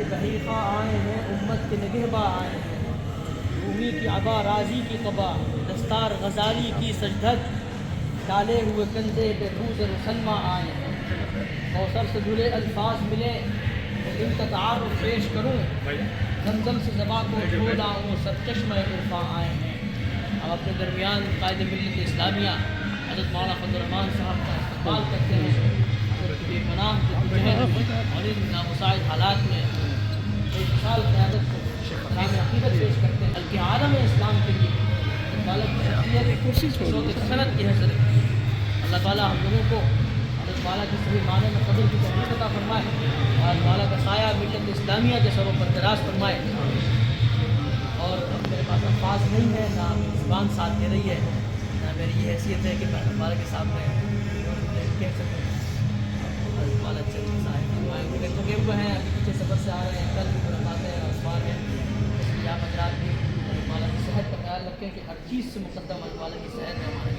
کے بحیر خواہ آئے ہیں، امت کے نگہباں آئے ہیں، رومی کی عبا راضی کی قبا، دستار غزالی کی سجدھج، ڈالے ہوئے کندھے پہ روز رسلمہ آئے ہیں۔ کوثر سے دھلے الفاظ ملے تو ان کا تعارف پیش کروں، زمزم سے زباں کو دھو لاؤں، سرچشمہ عرفاں آئے ہیں۔ اب اپنے درمیان قائد ملت اسلامیہ حضرت مولانا فضل الرحمان صاحب کا استقبال کرتے ہیں۔ حضرت کی بے پناہ جدوجہد اور ان نامساعد حالات میں ایک مثال قیادت کو سلام عقیدت پیش کرتے ہیں، بلکہ عالم اسلام کے لیے اللہ تعالیٰ کی شوق سنت کی حضرت۔ اللہ تعالیٰ ہم لوگوں کو حضرت والا کی صحیح معنی میں قدر کی توفیق عطا فرمائے اور والا کا سایہ ملت اسلامیہ کے سروں پر دراز فرمائے۔ اور اب میرے پاس الفاظ نہیں ہے، نہ زبان ساتھ دے رہی ہے، نہ میری یہ حیثیت ہے کہ میں والا کے سامنے کہہ سکوں۔ حضرت والا چند صاحب لگے ہوئے ہیں، ابھی پیچھے سفر سے آ رہے ہیں، کل بھی ملاقاتیں ہیں، آسمان ہے، یا حضرات بھی حضرت والا کی صحت کا خیال رکھیں کہ ہر چیز سے مقدم حضرت والا کی صحت ہے ہمارے